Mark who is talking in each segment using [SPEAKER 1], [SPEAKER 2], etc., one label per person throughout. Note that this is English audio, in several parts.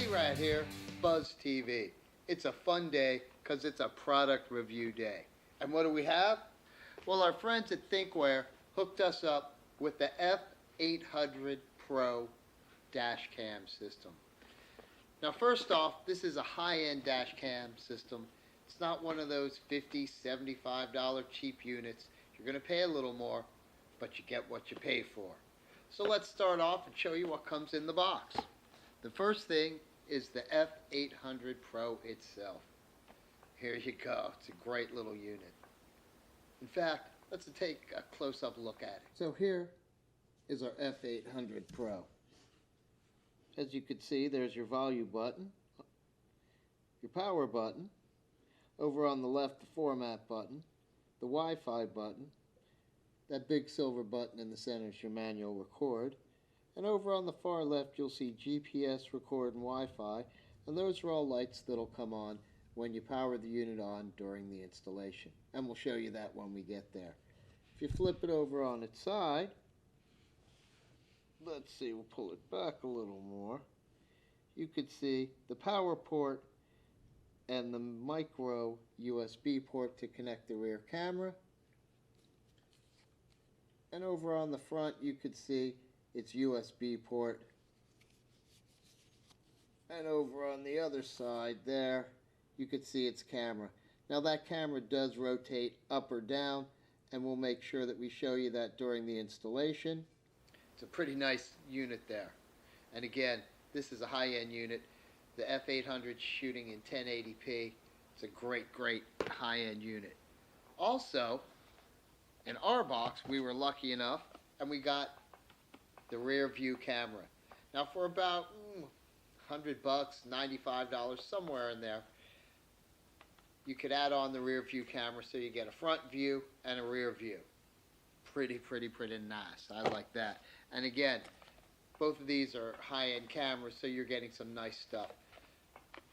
[SPEAKER 1] Pretty Rat here, Buzztv. It's a fun day because it's a product review day. And what do we have? Well, our friends at Thinkware hooked us up with the F800 Pro dash cam system. Now first off, this is a high-end dash cam system. It's not one of those $50, $75 cheap units. You're going to pay a little more, but you get what you pay for. So let's start off and show you what comes in the box. The first thing is the F800 Pro itself. Here you go. It's a great little unit. In fact, let's take a close-up look at it. So here is our F800 Pro. As you can see, there's your volume button, your power button, over on the left the format button, the Wi-Fi button, that big silver button in the center is your manual record, and over on the far left you'll see GPS, record, and Wi-Fi, and those are all lights that'll come on when you power the unit on during the installation, and we'll show you that when we get there. If you flip it over on its side, let's see, we'll pull it back a little more. You could see the power port and the micro USB port to connect the rear camera. And over on the front you could see its USB port. And over on the other side there you could see its camera. Now that camera does rotate up or down, and we'll make sure that we show you that during the installation. It's a pretty nice unit there. And again, this is a high-end unit. The F800 shooting in 1080p. It's a great high-end unit. Also, in our box, we were lucky enough and we got the rear view camera. Now for about $100, $95, somewhere in there, you could add on the rear view camera so you get a front view and a rear view. Pretty nice. I like that. And again, both of these are high-end cameras, so you're getting some nice stuff.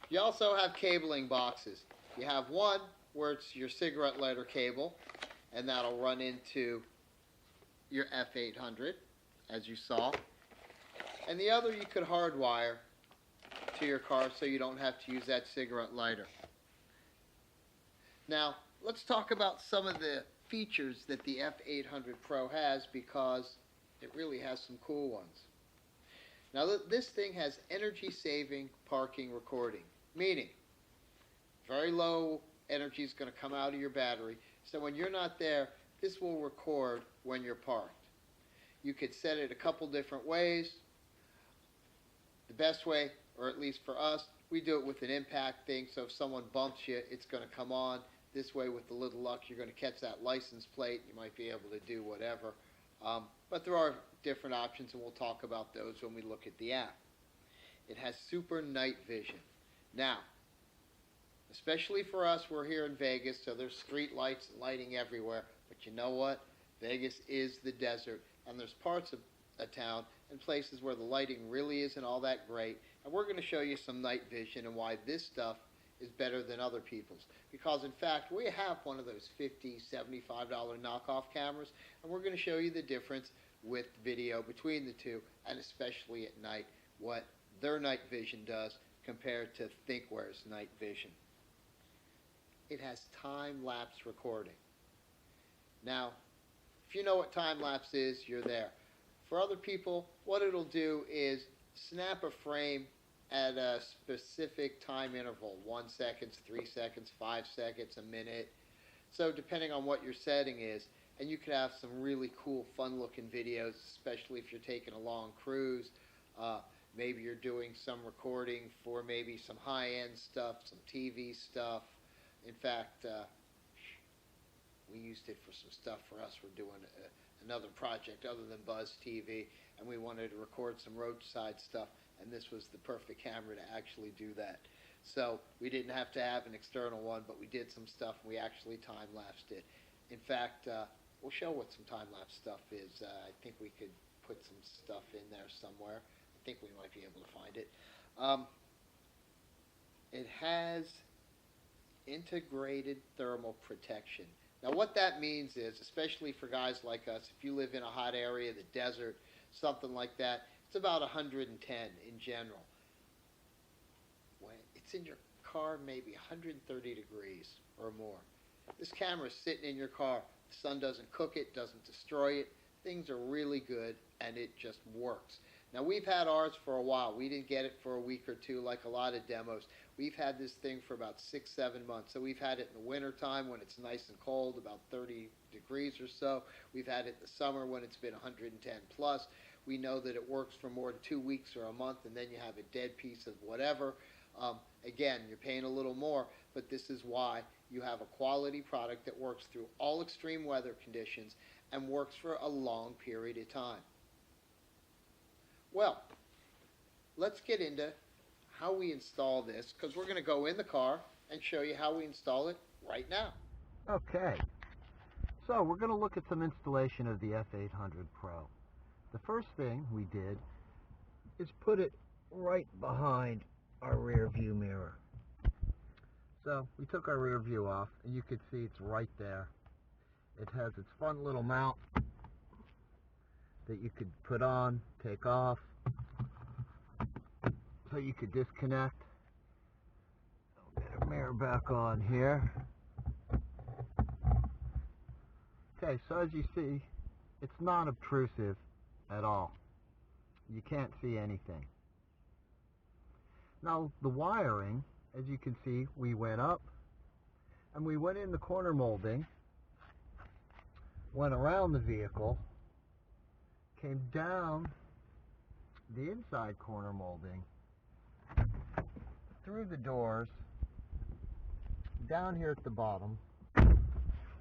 [SPEAKER 1] You also have cabling boxes. You have one where it's your cigarette lighter cable, and that'll run into your F800, as you saw. And the other you could hardwire to your car so you don't have to use that cigarette lighter. Now, let's talk about some of the features that the F800 Pro has, because it really has some cool ones. Now this thing has energy-saving parking recording, meaning very low energy is going to come out of your battery, so when you're not there, this will record when you're parked. You could set it a couple different ways. The best way, or at least for us, we do it with an impact thing, so if someone bumps you, it's going to come on. This way, with a little luck, you're going to catch that license plate. You might be able to do whatever. But there are different options, and we'll talk about those when we look at the app. It has super night vision. Now, especially for us, we're here in Vegas, so there's street lights and lighting everywhere. But you know what? Vegas is the desert, and there's parts of a town and places where the lighting really isn't all that great. And we're going to show you some night vision and why this stuff is better than other people's. Because in fact, we have one of those $50, $75 knockoff cameras, and we're going to show you the difference with video between the two, and especially at night, what their night vision does compared to Thinkware's night vision. It has time-lapse recording. Now, if you know what time-lapse is, you're there. For other people, what it'll do is snap a frame at a specific time interval, 1 second, 3 seconds, 5 seconds, a minute. So depending on what your setting is, and you could have some really cool, fun-looking videos, especially if you're taking a long cruise. Maybe you're doing some recording for maybe some high-end stuff, some TV stuff. In fact, we used it for some stuff for us. We're doing another project other than Buzztv, and we wanted to record some roadside stuff. And this was the perfect camera to actually do that. So we didn't have to have an external one, but we did some stuff, and we actually time-lapsed it. In fact, we'll show what some time-lapse stuff is. I think we could put some stuff in there somewhere. I think we might be able to find it. It has integrated thermal protection. Now what that means is, especially for guys like us, if you live in a hot area, the desert, something like that, it's about 110 in general. it's in your car maybe 130 degrees or more. This camera is sitting in your car. The sun doesn't cook it, doesn't destroy it. Things are really good, and it just works. Now, we've had ours for a while. We didn't get it for a week or two like a lot of demos. We've had this thing for about 6, 7 months. So we've had it in the winter time when it's nice and cold, about 30 degrees or so. We've had it in the summer when it's been 110 plus. We know that it works for more than 2 weeks or a month, and then you have a dead piece of whatever. Again, you're paying a little more, but this is why you have a quality product that works through all extreme weather conditions and works for a long period of time. Well, let's get into how we install this, because we're going to go in the car and show you how we install it right now.
[SPEAKER 2] Okay, so we're going to look at some installation of the F800 Pro. The first thing we did is put it right behind our rear view mirror. So we took our rear view off, and you can see it's right there. It has its fun little mount that you could put on, take off, so you could disconnect. I'll get a mirror back on here. Okay, so as you see, it's not obtrusive at all. You can't see anything. Now the wiring, as you can see, we went up and we went in the corner molding, went around the vehicle, came down the inside corner molding, through the doors, down here at the bottom,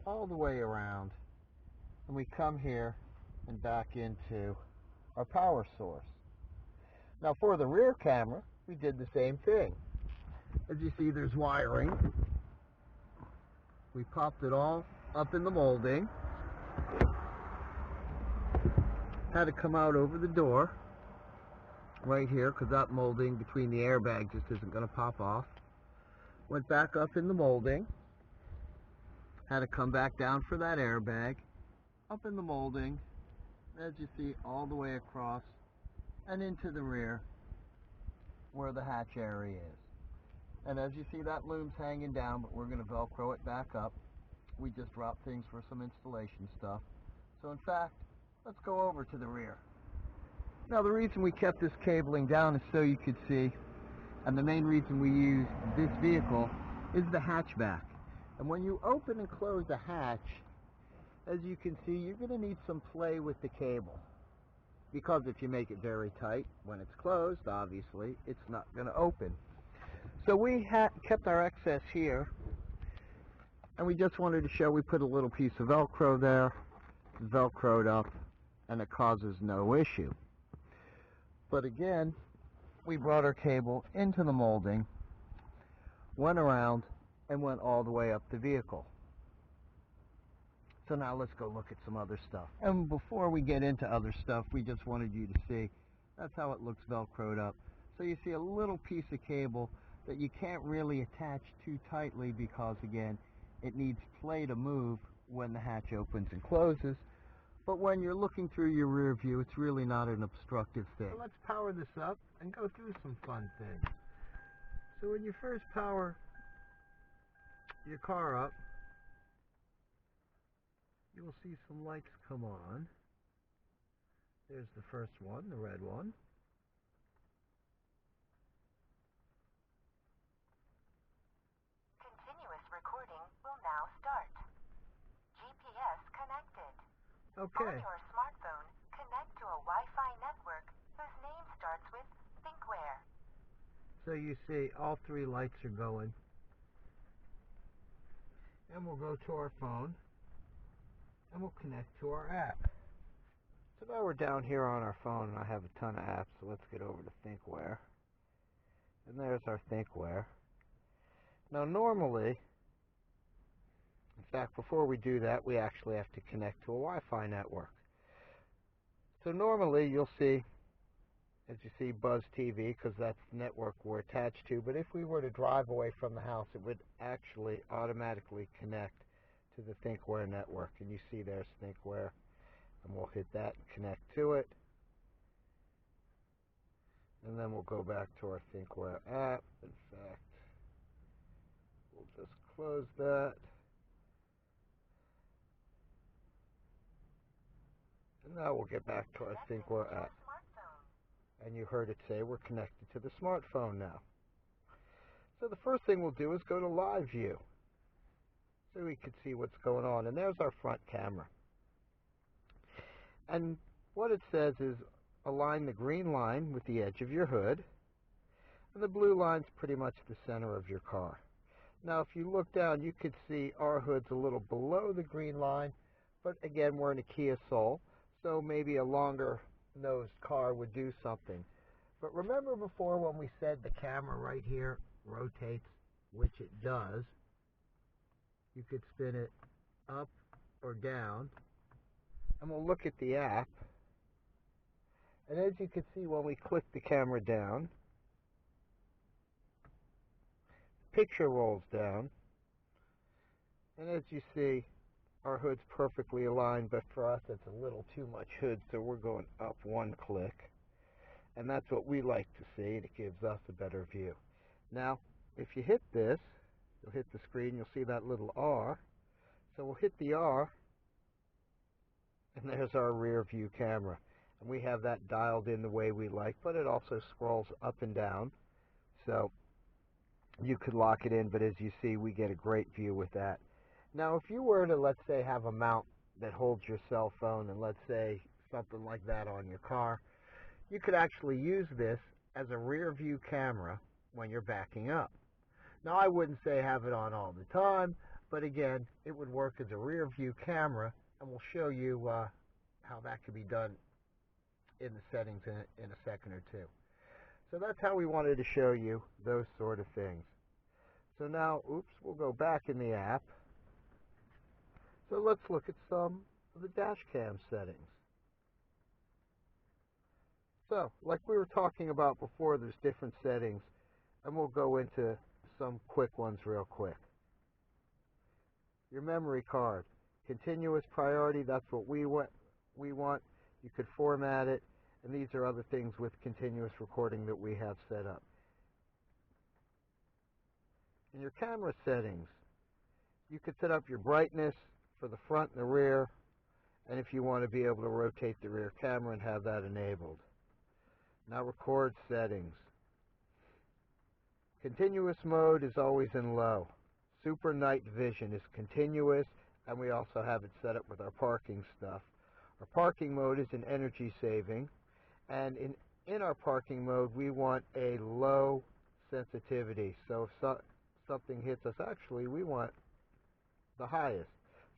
[SPEAKER 2] all the way around, and we come here and back into our power source. Now for the rear camera, we did the same thing. As you see, there's wiring. We popped it all up in the molding. Had to come out over the door right here, because that molding between the airbag just isn't going to pop off. Went back up in the molding. Had to come back down for that airbag. Up in the molding, as you see, all the way across and into the rear where the hatch area is. And as you see, that loom's hanging down, but we're going to Velcro it back up. We just dropped things for some installation stuff. So in fact, let's go over to the rear. Now the reason we kept this cabling down is so you could see, and the main reason we use this vehicle is the hatchback. And when you open and close the hatch, as you can see, you're going to need some play with the cable. Because if you make it very tight, when it's closed, obviously, it's not going to open. So we kept our excess here, and we just wanted to show we put a little piece of Velcro there, Velcroed up, and it causes no issue. But again, we brought our cable into the molding, went around, and went all the way up the vehicle. So now let's go look at some other stuff. And before we get into other stuff, we just wanted you to see, that's how it looks Velcroed up. So you see a little piece of cable that you can't really attach too tightly because, again, it needs play to move when the hatch opens and closes. But when you're looking through your rear view, it's really not an obstructive thing. So let's power this up and go through some fun things. So when you first power your car up, you will see some lights come on. There's the first one, the red one.
[SPEAKER 3] Continuous recording will now start. GPS connected.
[SPEAKER 2] Okay.
[SPEAKER 3] On your smartphone, connect to a Wi-Fi network whose name starts with Thinkware.
[SPEAKER 2] So you see all three lights are going. And we'll go to our phone and we'll connect to our app. So now we're down here on our phone and I have a ton of apps, so let's get over to Thinkware. And there's our Thinkware. Now normally, in fact before we do that, we actually have to connect to a Wi-Fi network. So normally you'll see, as you see, Buzztv, because that's the network we're attached to, but if we were to drive away from the house, it would actually automatically connect to the Thinkware network. And you see there's Thinkware, and we'll hit that and connect to it. And then we'll go back to our Thinkware app. In fact, Let's close that. And now we'll get back to our Thinkware app. And you heard it say we're connected to the smartphone now. So the first thing we'll do is go to live view, so we can see what's going on. And there's our front camera. And what it says is align the green line with the edge of your hood, and the blue line's pretty much the center of your car. Now if you look down, you could see our hood's a little below the green line, but again, we're in a Kia Soul, so maybe a longer nosed car would do something. But remember before when we said the camera right here rotates, which it does. You could spin it up or down, and we'll look at the app. And as you can see, when we click the camera down, picture rolls down, and as you see, our hood's perfectly aligned, but for us it's a little too much hood, so we're going up one click. And that's what we like to see, and it gives us a better view. Now, if you hit this, you'll hit the screen, you'll see that little R. So we'll hit the R, and there's our rear view camera. And we have that dialed in the way we like, but it also scrolls up and down. So you could lock it in, but as you see, we get a great view with that. Now, if you were to, let's say, have a mount that holds your cell phone, and let's say something like that on your car, you could actually use this as a rear view camera when you're backing up. Now, I wouldn't say have it on all the time, but again, it would work as a rear view camera, and we'll show you how that could be done in the settings in a second or two. So that's how we wanted to show you those sort of things. So now, we'll go back in the app. So let's look at some of the dash cam settings. So, like we were talking about before, there's different settings, and we'll go into some quick ones real quick. Your memory card, continuous priority, that's what we want. You could format it, and these are other things with continuous recording that we have set up. In your camera settings, you could set up your brightness for the front and the rear, and if you want to be able to rotate the rear camera and have that enabled. Now record settings. Continuous mode is always in low. Super night vision is continuous, and we also have it set up with our parking stuff. Our parking mode is in energy saving, and in our parking mode we want a low sensitivity. So if something hits us, actually we want the highest.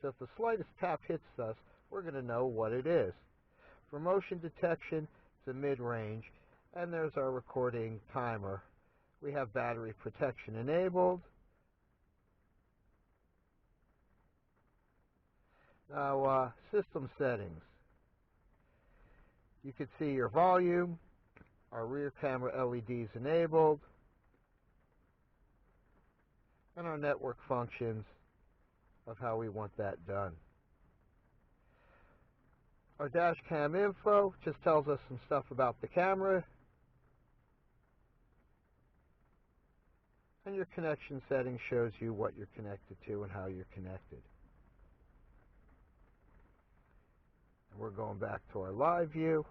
[SPEAKER 2] So if the slightest tap hits us, we're going to know what it is. For motion detection, it's a mid-range, and there's our recording timer. We have battery protection enabled. Now, system settings. You can see your volume, our rear camera LEDs enabled, and our network functions of how we want that done. Our dash cam info just tells us some stuff about the camera. And your connection settings shows you what you're connected to and how you're connected. And we're going back to our live view.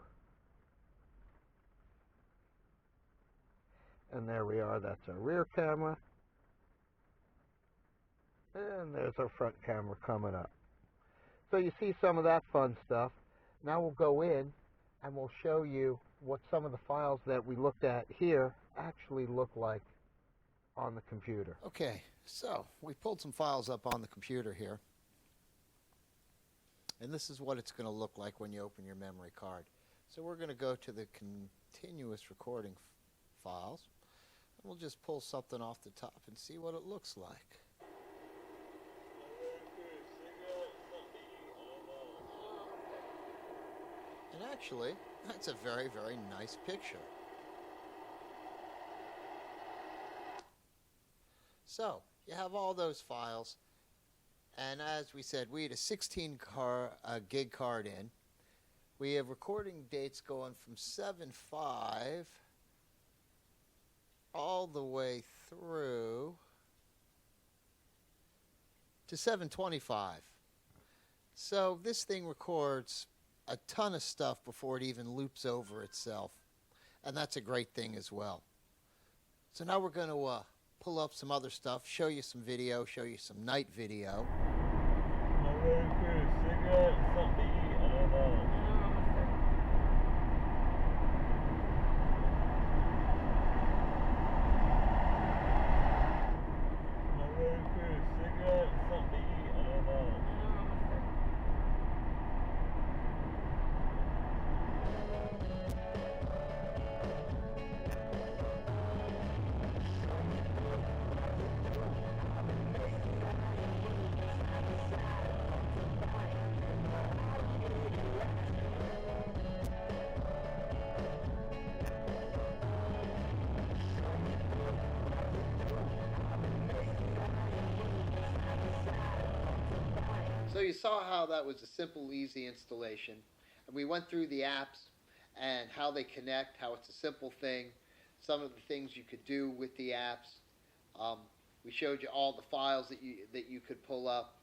[SPEAKER 2] And there we are, that's our rear camera. And there's our front camera coming up. So you see some of that fun stuff. Now we'll go in and we'll show you what some of the files that we looked at here actually look like on the computer.
[SPEAKER 1] Okay, so we pulled some files up on the computer here. And this is what it's going to look like when you open your memory card. So we're going to go to the continuous recording files. And we'll just pull something off the top and see what it looks like. And actually, that's a very, very nice picture. So, you have all those files, and as we said, we had a 16 gig card in. We have recording dates going from 7/5 all the way through to 725. So this thing records a ton of stuff before it even loops over itself. And that's a great thing as well. So now we're going to pull up some other stuff, show you some video, show you some night video.
[SPEAKER 4] I'm ready for a cigarette and something to eat. I don't know. I'm ready for a cigarette and something to eat. I don't know.
[SPEAKER 1] So you saw how that was a simple, easy installation. And we went through the apps and how they connect, how it's a simple thing, some of the things you could do with the apps. We showed you all the files that you could pull up.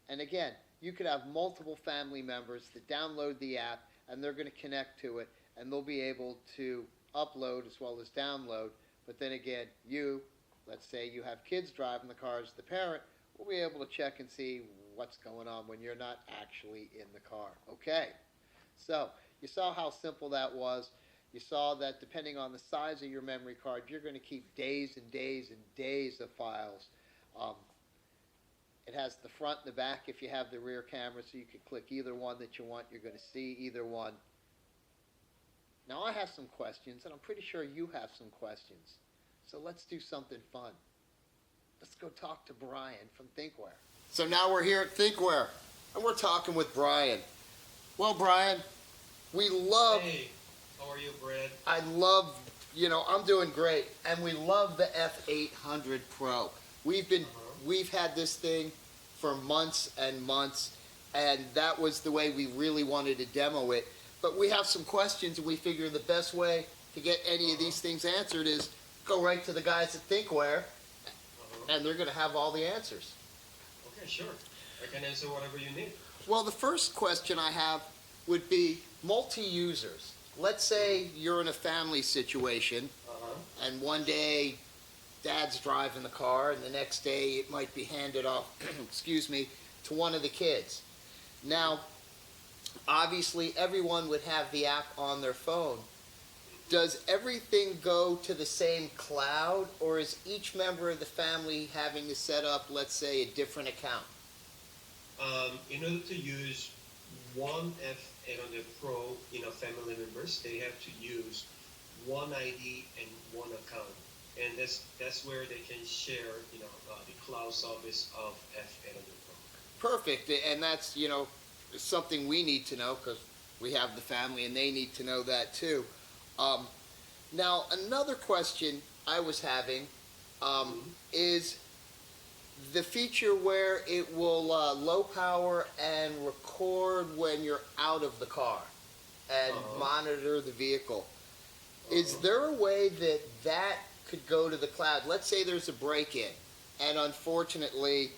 [SPEAKER 1] And again, you could have multiple family members that download the app and they're going to connect to it and they'll be able to upload as well as download. But then again, let's say you have kids driving the car as the parent, will be able to check and see what's going on when you're not actually in the car. Okay, so you saw how simple that was. You saw that depending on the size of your memory card, you're going to keep days and days and days of files. It has the front and the back if you have the rear camera, so you can click either one that you want. You're going to see either one. Now I have some questions, and I'm pretty sure you have some questions. So let's do something fun. Let's go talk to Brian from Thinkware. So now we're here at Thinkware, and we're talking with Brian. Well, Brian, we love...
[SPEAKER 5] Hey, how are you, Brad?
[SPEAKER 1] I love, I'm doing great, and we love the F800 Pro. We've had this thing for months and months, and that was the way we really wanted to demo it. But we have some questions, and we figure the best way to get any of these things answered is go right to the guys at Thinkware, and they're going to have all the answers.
[SPEAKER 5] Okay, sure. I can answer whatever you need.
[SPEAKER 1] Well, the first question I have would be multi-users. Let's say you're in a family situation, and one day dad's driving the car, and the next day it might be handed off, to one of the kids. Now, obviously, everyone would have the app on their phone. Does everything go to the same cloud, or is each member of the family having to set up, let's say, a different account?
[SPEAKER 5] In order to use one F800 Pro in a family members, they have to use one ID and one account. And that's where they can share, the cloud service of F800 Pro.
[SPEAKER 1] Perfect, and that's, something we need to know because we have the family and they need to know that too. Now, another question I was having is the feature where it will low power and record when you're out of the car and monitor the vehicle. Is there a way that could go to the cloud? Let's say there's a break-in, and unfortunately,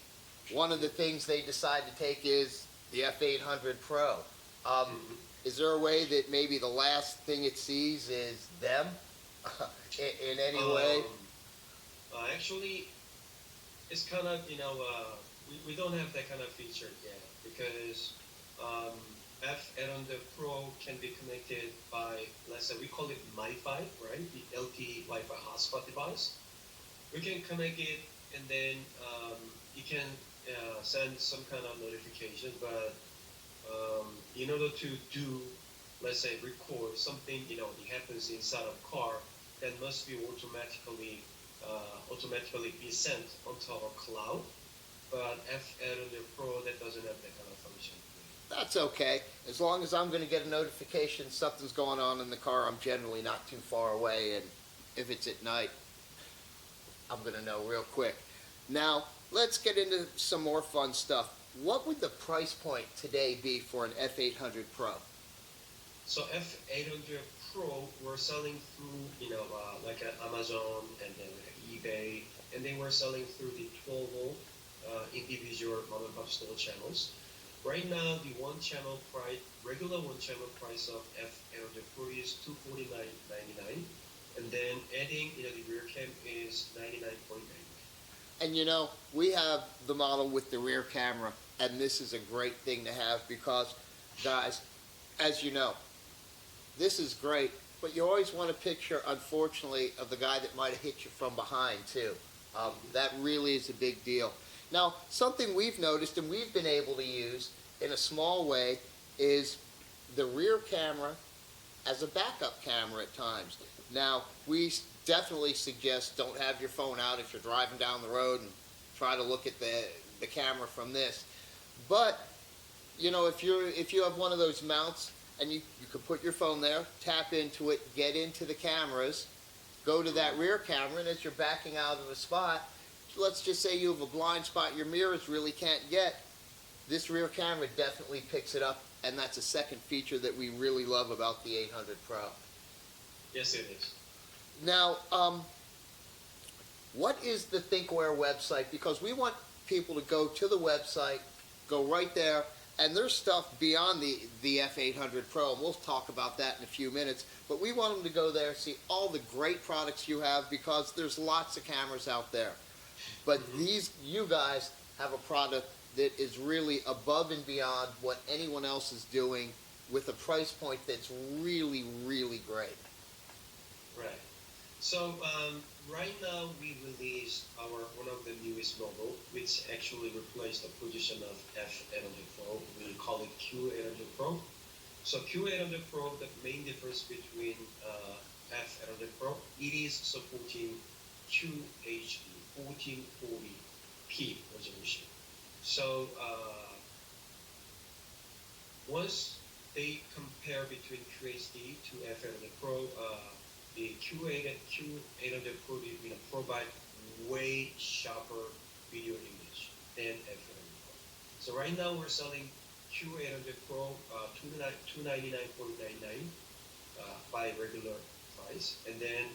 [SPEAKER 1] one of the things they decide to take is the F800 Pro. Is there a way that maybe the last thing it sees is them in any way?
[SPEAKER 5] Actually, it's kind of, we don't have that kind of feature yet because F800 Pro can be connected by, let's say, we call it MiFi, right? The LTE Wi-Fi hotspot device. We can connect it and then you can send some kind of notification, but in order to do, let's say, record something, it happens inside a car, that must be automatically be sent onto our cloud. But F800 Pro, that doesn't have that kind of function.
[SPEAKER 1] That's okay. As long as I'm going to get a notification something's going on in the car, I'm generally not too far away, and if it's at night, I'm going to know real quick. Now, let's get into some more fun stuff. What would the price point today be for an F800 Pro?
[SPEAKER 5] So F800 Pro, we're selling through, like Amazon and then eBay, and then we're selling through the 12-volt individual mom and pop store channels. Right now, the one channel price, regular one channel price of F800 Pro is $249.99, and then adding the rear cam is $99.99.
[SPEAKER 1] And we have the model with the rear camera, and this is a great thing to have because, guys, as you know, this is great, but you always want a picture, unfortunately, of the guy that might have hit you from behind, too. That really is a big deal. Now, something we've noticed and we've been able to use in a small way is the rear camera as a backup camera at times. Now, we definitely suggest don't have your phone out if you're driving down the road and try to look at the camera from this. But, if you have one of those mounts and you can put your phone there, tap into it, get into the cameras, go to that rear camera, and as you're backing out of a spot, let's just say you have a blind spot your mirrors really can't get, this rear camera definitely picks it up, and that's a second feature that we really love about the 800 Pro.
[SPEAKER 5] Yes, it is.
[SPEAKER 1] Now, what is the Thinkware website? Because we want people to go to the website, go right there, and there's stuff beyond the F800 Pro, and we'll talk about that in a few minutes, but we want them to go there, see all the great products you have, because there's lots of cameras out there. But you guys have a product that is really above and beyond what anyone else is doing with a price point that's really, really great.
[SPEAKER 5] Right. So right now we released one of the newest model, which actually replaced the position of F800 Pro. We call it Q800 Pro. So Q800 Pro, the main difference between F800 Pro, it is supporting QHD 1440p resolution. So once they compare between QHD to F800 Pro, the Q800 Pro provide way sharper video image than F800 Pro. So right now we're selling Q800 Pro $299.99 by regular price, and then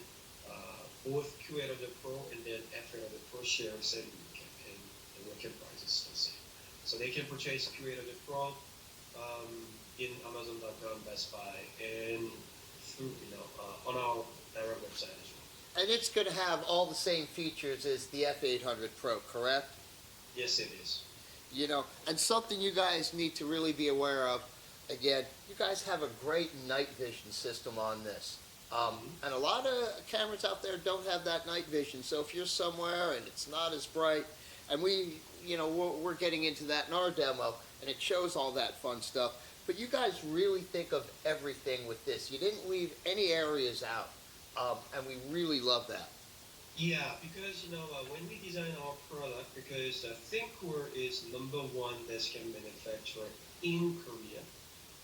[SPEAKER 5] both Q800 Pro and then F800 Pro share same weekend, and the weekend price is the same. So they can purchase Q800 Pro in Amazon.com, Best Buy, and through on our direct website as well.
[SPEAKER 1] And it's going to have all the same features as the F800 Pro, correct?
[SPEAKER 5] Yes, it is.
[SPEAKER 1] And something you guys need to really be aware of, again, you guys have a great night vision system on this. And a lot of cameras out there don't have that night vision. So if you're somewhere and it's not as bright, and we're getting into that in our demo, and it shows all that fun stuff. But you guys really think of everything with this. You didn't leave any areas out, and we really love that.
[SPEAKER 5] Yeah, because when we design our product, because Thinkware is #1 dashcam manufacturer in Korea,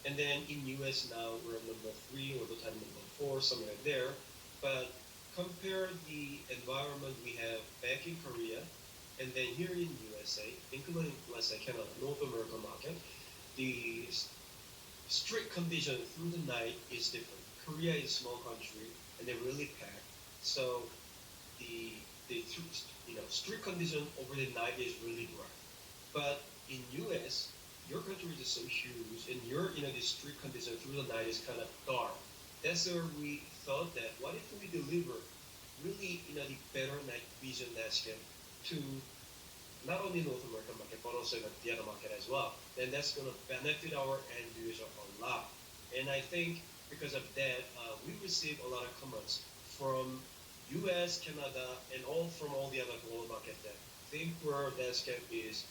[SPEAKER 5] and then in US now we're #3 or the time #4, somewhere there. But compare the environment we have back in Korea, and then here in USA, including let's say Canada, North American market, the street condition through the night is different. Korea is a small country, and they're really packed, so the street condition over the night is really bright. But in US, your country is so huge, and the street condition through the night is kind of dark. That's where we thought that what if we deliver really the better night vision dashcam to not only North American market but also the other market as well. Then that's going to benefit our end user a lot. And I think because of that, we receive a lot of comments from US, Canada, and from all the other global markets that Thinkware dashcam is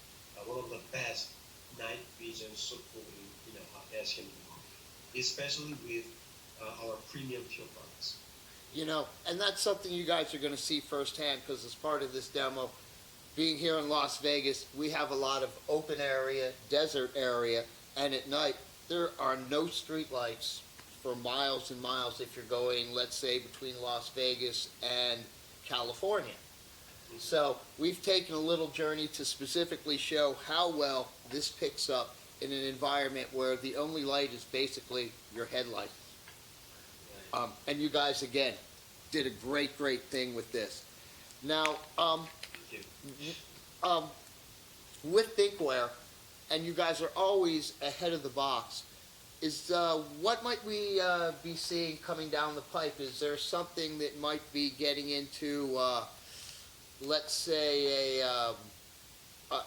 [SPEAKER 5] one of the best night vision supporting dashcam in the market, especially with our premium tier products.
[SPEAKER 1] And that's something you guys are going to see firsthand, because as part of this demo, being here in Las Vegas, we have a lot of open area, desert area, and at night there are no street lights for miles and miles if you're going, let's say, between Las Vegas and California. So we've taken a little journey to specifically show how well this picks up in an environment where the only light is basically your headlight. And you guys, again, did a great thing with this. Now, with Thinkware, and you guys are always ahead of the box, is what might we be seeing coming down the pipe? Is there something that might be getting into, let's say, a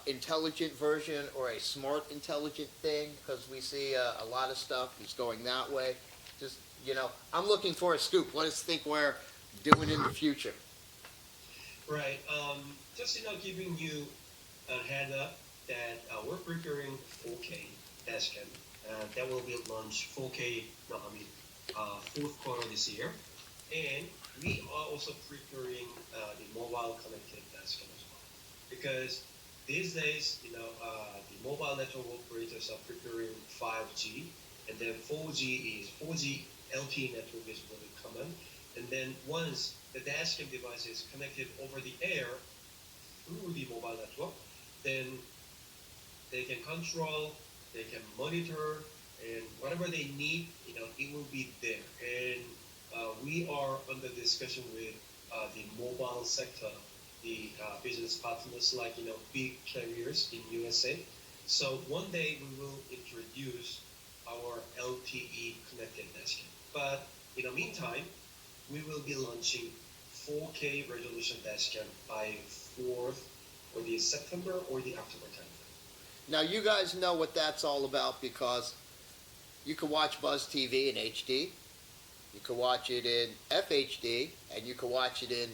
[SPEAKER 1] intelligent version or a smart intelligent thing? Because we see a lot of stuff is going that way. Just, I'm looking for a scoop. What is Thinkware doing in the future?
[SPEAKER 5] Right. Just giving you a head up that we're preparing 4K dashcam. That will be launched 4K. No, I mean fourth quarter this year, and we are also preparing the mobile connected dashcam as well. Because these days, the mobile network operators are preparing 5G, and then 4G LTE network is really common. And then once the dashcam device is connected over the air through the mobile network, then they can control, they can monitor, and whatever they need, it will be there. And we are under discussion with the mobile sector, the business partners like big carriers in USA. So one day we will introduce our LTE connected dashcam. But in the meantime, we will be launching 4K resolution dashcam by 4th or the September or the October timeframe.
[SPEAKER 1] Now, you guys know what that's all about, because you can watch Buzztv in HD, you can watch it in FHD, and you can watch it in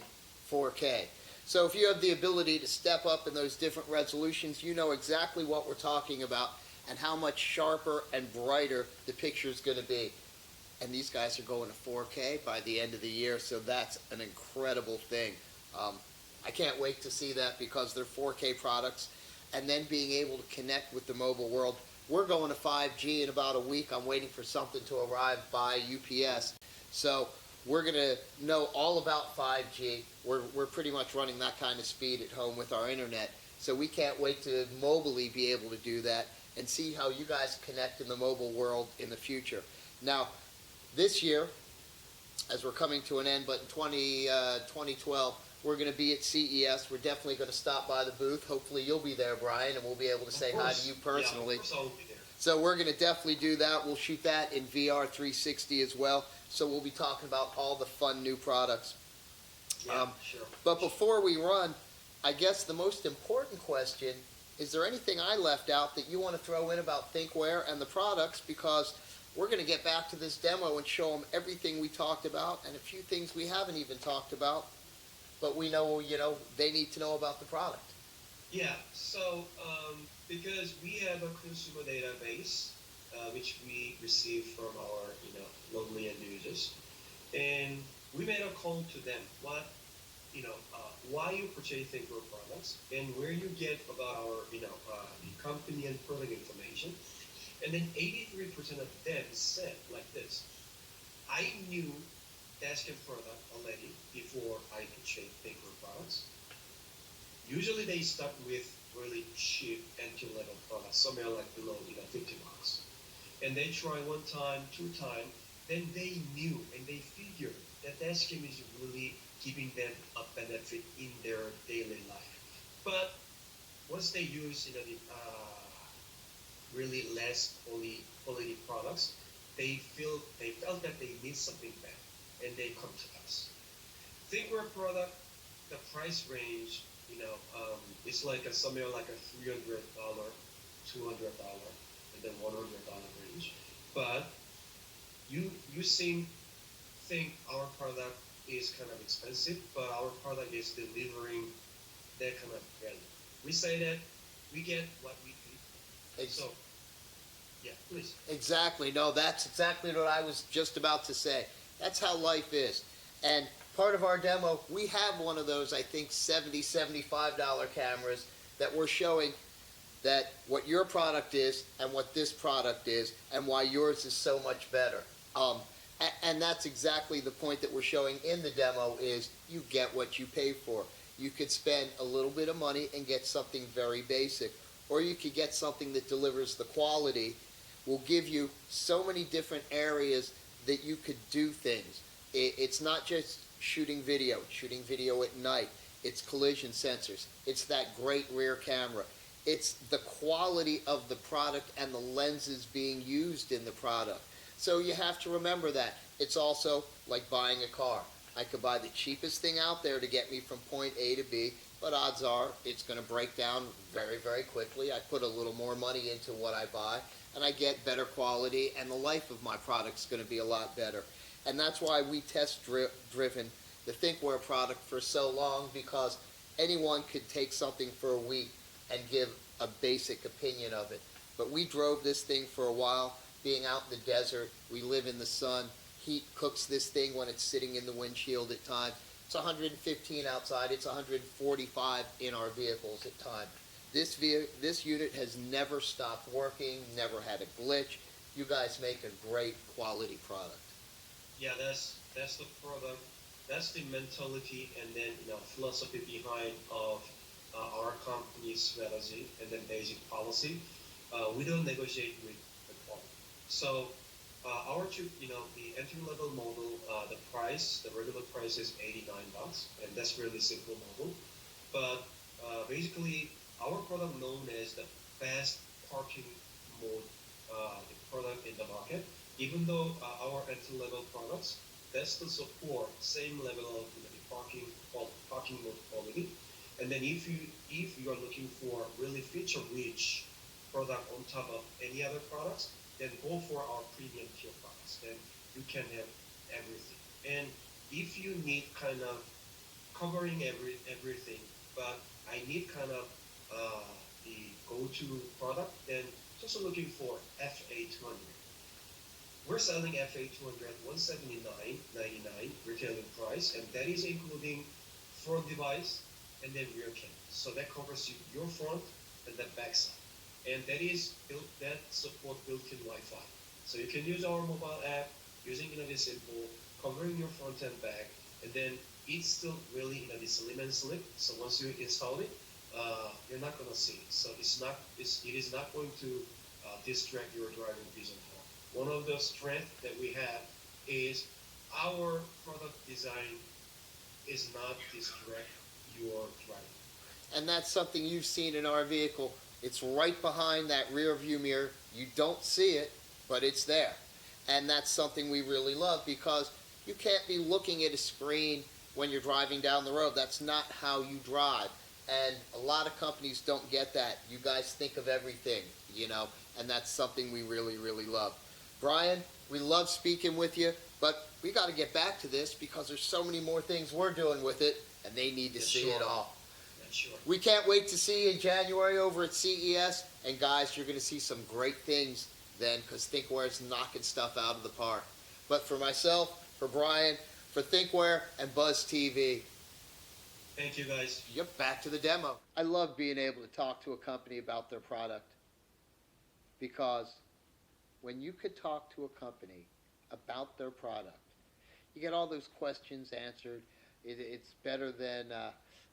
[SPEAKER 1] 4K. So if you have the ability to step up in those different resolutions, you know exactly what we're talking about and how much sharper and brighter the picture is going to be. And these guys are going to 4K by the end of the year, so that's an incredible thing. I can't wait to see that, because they're 4K products, and then being able to connect with the mobile world. We're going to 5G in about a week. I'm waiting for something to arrive by UPS. So we're going to know all about 5G. We're pretty much running that kind of speed at home with our internet. So we can't wait to mobily be able to do that and see how you guys connect in the mobile world in the future. Now, this year, as we're coming to an end, but in 2012, we're going to be at CES. We're definitely going to stop by the booth. Hopefully you'll be there, Brian, and we'll be able to say hi to you personally.
[SPEAKER 5] Yeah, of course I'll be there.
[SPEAKER 1] So we're going to definitely do that. We'll shoot that in VR 360 as well. So we'll be talking about all the fun new products.
[SPEAKER 5] Yeah, sure.
[SPEAKER 1] But before we run, I guess the most important question, is there anything I left out that you want to throw in about Thinkware and the products? Because we're going to get back to this demo and show them everything we talked about and a few things we haven't even talked about. But we know, they need to know about the product.
[SPEAKER 5] Yeah, so because we have a consumer database, which we receive from our, lonely end users, and we made a call to them, why you purchase Thinkware products and where you get about our, the company and product information. And then 83% of them said like this: I knew dashcam product already before I purchased Thinkware products. Usually they start with really cheap entry-level products, somewhere like below, $50. And they try one time, two times, then they knew and they figured that dashcam is really giving them a benefit in their daily life. But once they use, the really less quality products, they felt that they need something better, and they come to us. Thinkware product, the price range, it's like somewhere like a $300, $200, and then $100 range. But you think our product is kind of expensive, but our product is delivering that kind of value. We say that we get what we pay. So, yeah, please.
[SPEAKER 1] Exactly. No, that's exactly what I was just about to say. That's how life is. And part of our demo, we have one of those, I think, $70, $75 cameras that we're showing that what your product is and what this product is and why yours is so much better. And that's exactly the point that we're showing in the demo, is you get what you pay for. You could spend a little bit of money and get something very basic, or you could get something that delivers the quality, will give you so many different areas that you could do things. It's not just shooting video at night. It's collision sensors. It's that great rear camera. It's the quality of the product and the lenses being used in the product. So you have to remember that. It's also like buying a car. I could buy the cheapest thing out there to get me from point A to B, but odds are it's going to break down very, very quickly. I put a little more money into what I buy, and I get better quality, and the life of my product's going to be a lot better. And that's why we test-driven the Thinkware product for so long, because anyone could take something for a week and give a basic opinion of it. But we drove this thing for a while, being out in the desert. We live in the sun. Heat cooks this thing when it's sitting in the windshield at times. It's 115 outside. It's 145 in our vehicles at times. This unit has never stopped working, never had a glitch. You guys make a great quality product.
[SPEAKER 5] Yeah, that's the product. That's the mentality and then philosophy behind of our company's strategy and then basic policy. We don't negotiate with the quality. So the entry-level model, the regular price is $89, and that's really simple model. But basically, our product known as the best parking mode product in the market. Even though our entry-level products, that's the support same level of the parking mode quality. And then if you are looking for really feature-rich product on top of any other products, then go for our premium tier products. Then you can have everything. And if you need kind of covering everything, but I need kind of the go-to product, then just looking for F800. We're selling F800 $179.99 retailing price, and that is including front device and then rear camera. So that covers your front and the back side. And that support built-in Wi-Fi. So you can use our mobile app using this simple, covering your front and back, and then it's still really slim and slick. So once you install it, you're not gonna see it. So it is not going to distract your driving vision at all. One of the strengths that we have is our product design is not distract your driving.
[SPEAKER 1] And that's something you've seen in our vehicle. It's right behind that rear view mirror. You don't see it, but it's there. And that's something we really love, because you can't be looking at a screen when you're driving down the road. That's not how you drive. And a lot of companies don't get that. You guys think of everything, and that's something we really, really love. Brian, we love speaking with you, but we got to get back to this because there's so many more things we're doing with it, and they need to see it all.
[SPEAKER 5] Sure.
[SPEAKER 1] We can't wait to see you in January over at CES. And guys, you're going to see some great things then, because Thinkware is knocking stuff out of the park. But for myself, for Brian, for Thinkware, and Buzztv,
[SPEAKER 5] thank you guys.
[SPEAKER 1] Yep, back to the demo. I love being able to talk to a company about their product, because when you could talk to a company about their product, you get all those questions answered. It's better than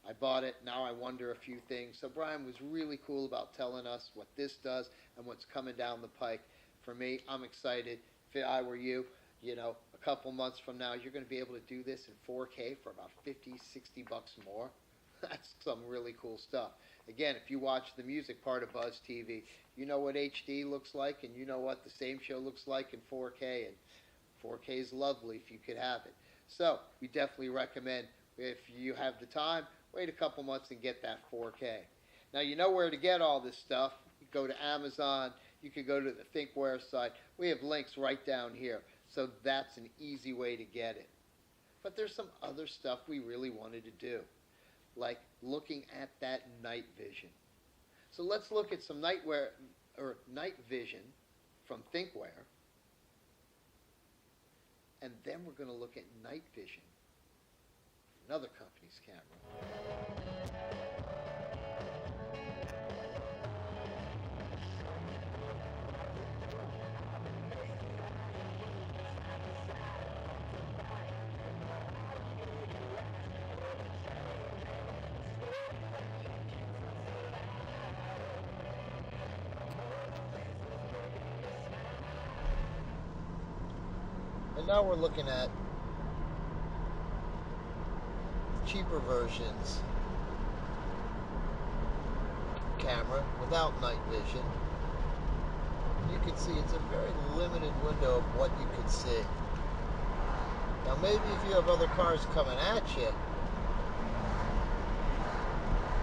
[SPEAKER 1] I bought it, now I wonder a few things. So Brian was really cool about telling us what this does and what's coming down the pike. For me, I'm excited. If I were you, a couple months from now, you're going to be able to do this in 4K for about 50, 60 bucks more. That's some really cool stuff. Again, if you watch the music part of Buzztv, you know what HD looks like, and you know what the same show looks like in 4K, and 4K is lovely if you could have it. So we definitely recommend, if you have the time, wait a couple months and get that 4K. Now you know where to get all this stuff. You go to Amazon, you can go to the Thinkware site. We have links right down here. So that's an easy way to get it. But there's some other stuff we really wanted to do, like looking at that night vision. So let's look at some night vision from Thinkware. And then we're going to look at night vision from another company's camera. And now we're looking at cheaper versions
[SPEAKER 2] camera without night vision, you can see it's a very limited window of what you could see. Now maybe if you have other cars coming at you,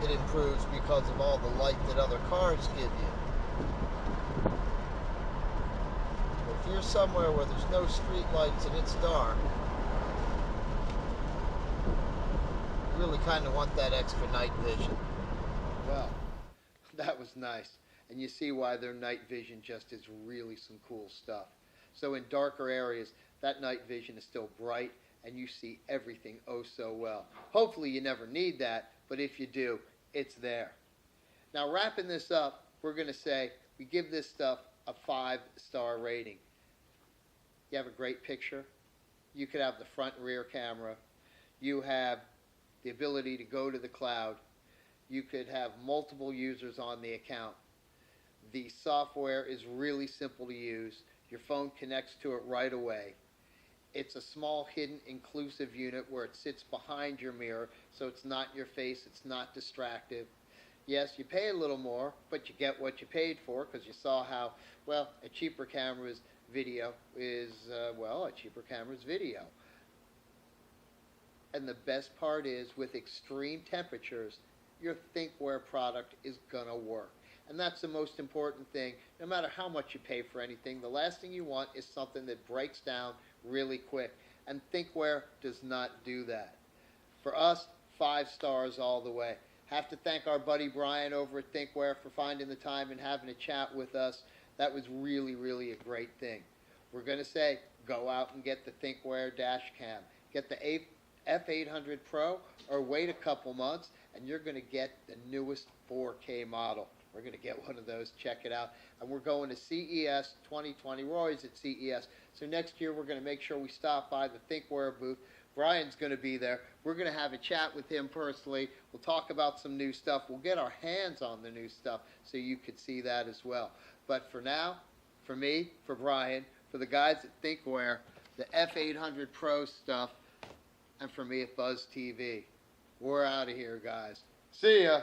[SPEAKER 2] it improves because of all the light that other cars give you. But if you're somewhere where there's no street lights and it's dark, you really kind of want that extra night vision.
[SPEAKER 1] Well, that was nice. And you see why their night vision just is really some cool stuff. So in darker areas, that night vision is still bright and you see everything oh so well. Hopefully you never need that, but if you do, it's there. Now wrapping this up, we're going to say we give this stuff a 5-star rating. You have a great picture. You could have the front and rear camera. You have the ability to go to the cloud. You could have multiple users on the account. The software is really simple to use. Your phone connects to it right away. It's a small, hidden, inclusive unit where it sits behind your mirror, so it's not in your face, it's not distractive. Yes, you pay a little more, but you get what you paid for, because you saw how, well, a cheaper camera's video is, a cheaper camera's video. And the best part is, with extreme temperatures, your Thinkware product is going to work. And that's the most important thing. No matter how much you pay for anything, the last thing you want is something that breaks down really quick. And Thinkware does not do that. For us, 5 stars all the way. Have to thank our buddy Brian over at Thinkware for finding the time and having a chat with us. That was really, really a great thing. We're going to say, go out and get the Thinkware dash cam. Get the F800 Pro or wait a couple months and you're going to get the newest 4K model. We're going to get one of those, check it out. And we're going to CES 2020. We're always at CES. So next year we're going to make sure we stop by the Thinkware booth. Brian's going to be there. We're going to have a chat with him personally. We'll talk about some new stuff. We'll get our hands on the new stuff so you could see that as well. But for now, for me, for Brian, for the guys at Thinkware, the F800 Pro stuff, and for me at Buzztv, we're out of here, guys. See ya.